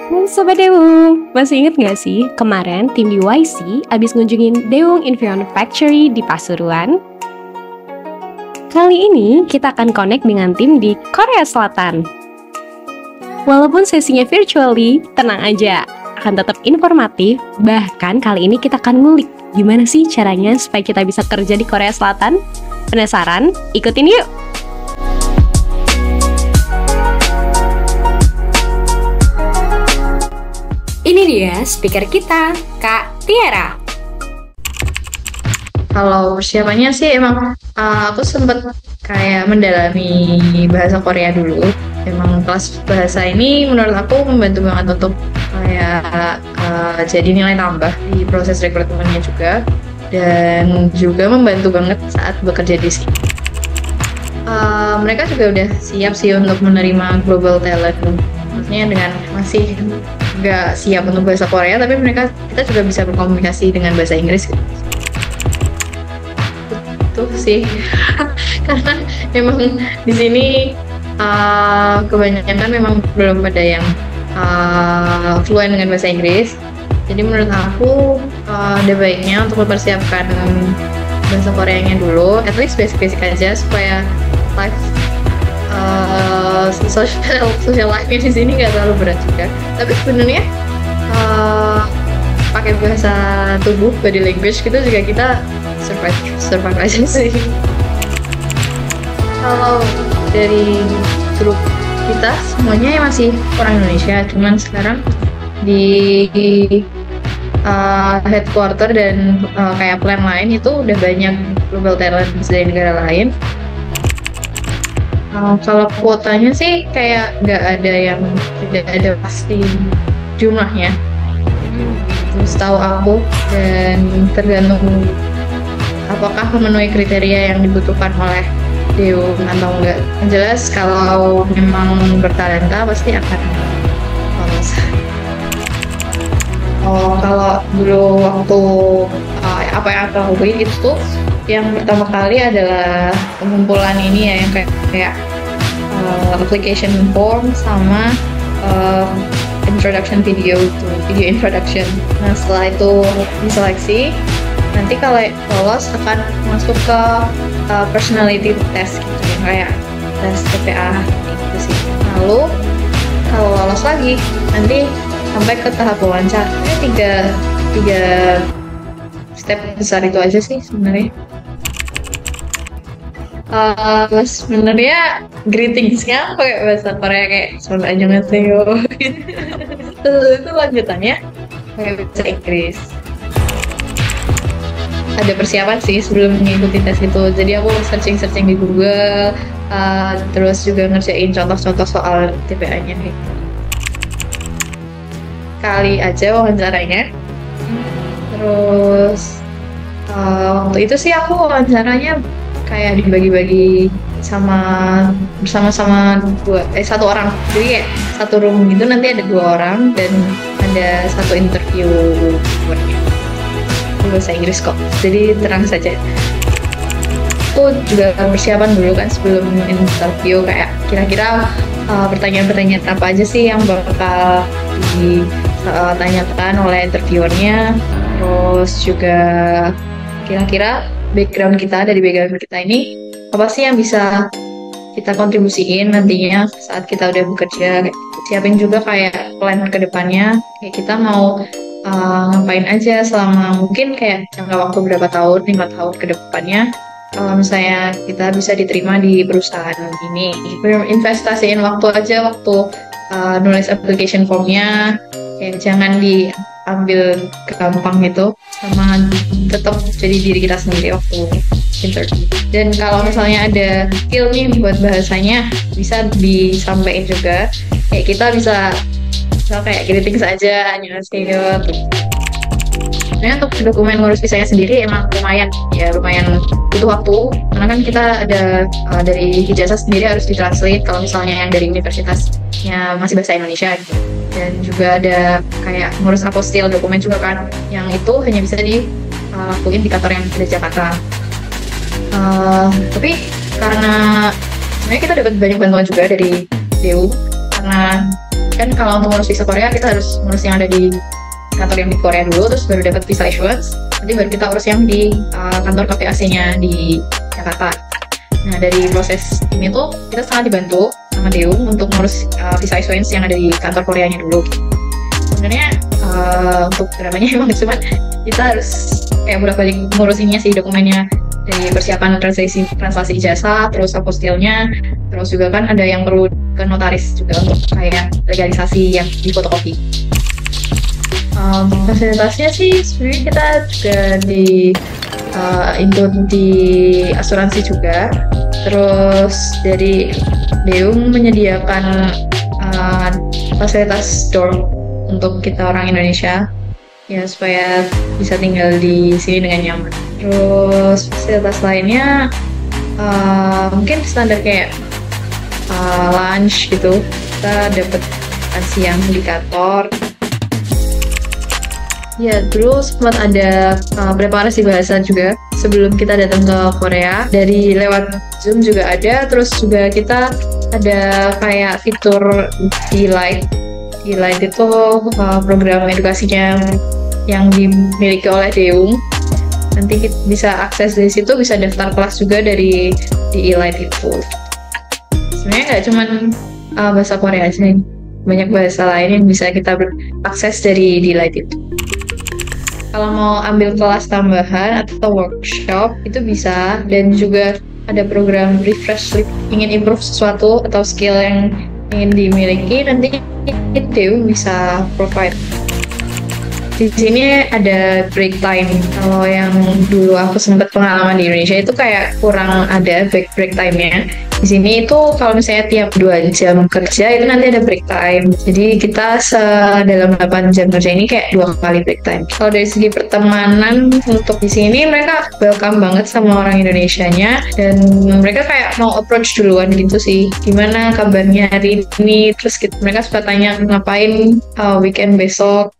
Hai Sobat Dewung, masih inget gak sih kemarin tim di YC abis ngunjungin Dewung Infineon Factory di Pasuruan? Kali ini kita akan connect dengan tim di Korea Selatan. Walaupun sesinya virtually, tenang aja, akan tetap informatif. Bahkan kali ini kita akan ngulik gimana sih caranya supaya kita bisa kerja di Korea Selatan. Penasaran? Ikutin yuk! Ini dia speaker kita, Kak Tiara. Kalau persiapannya sih emang aku sempet kayak mendalami bahasa Korea dulu. Emang kelas bahasa ini menurut aku membantu banget untuk kayak jadi nilai tambah di proses rekrutmennya juga, dan juga membantu banget saat bekerja di sini. Mereka juga udah siap sih untuk menerima global talent. Maksudnya dengan masih nggak siap untuk bahasa Korea, tapi kita juga bisa berkomunikasi dengan bahasa Inggris gitu. Tuh sih karena memang di sini kebanyakan memang belum ada yang fluent dengan bahasa Inggris. Jadi menurut aku ada baiknya untuk mempersiapkan bahasa Koreanya dulu, at least basic-basic aja supaya life social life-nya di sini nggak terlalu berat juga. Tapi sebenarnya pakai bahasa tubuh, body language gitu juga kita survive aja sih. Kalau dari grup kita semuanya ya masih orang Indonesia, cuman sekarang di headquarter dan kayak plan lain itu udah banyak global talent dari negara lain. Kalau kuotanya sih kayak nggak ada yang tidak ada pasti jumlahnya. Setahu aku, dan tergantung apakah memenuhi kriteria yang dibutuhkan oleh Dewung atau enggak. Yang jelas kalau memang bertalenta pasti akan lolos. Kalau dulu waktu apa yang aku lakuin itu yang pertama kali adalah pengumpulan ini ya, yang kayak application form sama introduction video introduction. Nah setelah itu diseleksi, nanti kalau lolos akan masuk ke personality test gitu, yang kayak tes TPA gitu sih. Lalu kalau lolos lagi nanti sampai ke tahap wawancara. Tiga step besar itu aja sih sebenarnya. Sebenarnya greetingsnya pakai bahasa Korea kayak "안녕하세요" gitu. Terus itu lanjutannya pakai bahasa Inggris. Ada persiapan sih sebelum mengikuti tes itu. Jadi aku searching di Google, terus juga ngerjain contoh-contoh soal TPA-nya gitu. Kali aja wawancaranya. Terus waktu itu sih aku wawancaranya kayak dibagi-bagi bersama-sama satu orang. Jadi kayak satu room gitu, nanti ada 2 orang dan ada satu interview bahasa Inggris kok, jadi tenang saja. Aku juga persiapan dulu kan sebelum interview, kayak kira-kira pertanyaan-pertanyaan apa aja sih yang bakal ditanyakan oleh interviewernya. Terus juga kira-kira background kita ini apa sih yang bisa kita kontribusiin nantinya saat kita udah bekerja. Siapin juga kayak plan ke depannya, kayak kita mau ngapain aja selama mungkin kayak jangka waktu berapa tahun, 5 tahun ke depannya. Kalau misalnya kita bisa diterima di perusahaan ini, investasiin waktu nulis application formnya, ya jangan diambil gampang gitu, sama tetap jadi diri kita sendiri waktu interview. Dan kalau misalnya ada skill nih buat bahasanya, bisa disampaikan juga, kayak kita bisa kayak greeting saja, annyeonghaseyo. Nah, untuk dokumen ngurus visanya sendiri emang lumayan butuh waktu, karena kan kita ada dari ijazah sendiri harus ditranslate kalau misalnya yang dari universitasnya masih bahasa Indonesia gitu. Dan juga ada kayak ngurus apostil dokumen juga kan, yang itu hanya bisa dilakuin di kantor yang ada di Jakarta. Tapi karena sebenarnya kita dapat banyak bantuan juga dari Dewung, karena Kan kalau untuk ngurus visa Korea kita harus ngurus yang ada di kantor yang di Korea dulu, terus baru dapat visa issuance. Nanti baru kita urus yang di kantor KPAC-nya di Jakarta. Nah, dari proses ini tuh kita sangat dibantu sama Deung untuk ngurus visa issuance yang ada di kantor Koreanya dulu. Sebenarnya untuk dramanya emang cuma kita harus kayak bolak-balik ngurusinnya sih, dokumennya, dari persiapan translasi ijazah, terus apostilnya, terus juga kan ada yang perlu ke notaris juga untuk kayak legalisasi yang di fotokopi. Fasilitasnya sih sebenarnya kita juga include di asuransi juga. Terus dari Deung menyediakan fasilitas dorm untuk kita orang Indonesia ya, supaya bisa tinggal di sini dengan nyaman. Terus fasilitas lainnya mungkin standar kayak lunch gitu, kita dapat makan siang di kantor. Ya, terus sempat ada preparasi bahasa juga sebelum kita datang ke Korea. Dari lewat Zoom juga ada, terus juga kita ada kayak fitur D-Light. D-Light itu program edukasinya yang dimiliki oleh Deung. Nanti kita bisa akses dari situ, bisa daftar kelas juga dari D-Light itu. Sebenarnya nggak cuma bahasa Korea aja, banyak bahasa lain yang bisa kita akses dari D-Light itu. Kalau mau ambil kelas tambahan atau workshop itu bisa, dan juga ada program refresh, ingin improve sesuatu atau skill yang ingin dimiliki, nanti Deung bisa provide. Di sini ada break time. Kalau yang dulu aku sempat pengalaman di Indonesia itu kayak kurang ada break time-nya. Di sini itu kalau misalnya tiap 2 jam kerja itu nanti ada break time. Jadi kita dalam 8 jam kerja ini kayak 2 kali break time. Kalau dari segi pertemanan untuk di sini mereka welcome banget sama orang Indonesianya, dan mereka kayak mau approach duluan gitu sih. Gimana kabarnya hari ini? Terus mereka suka tanya ngapain weekend besok.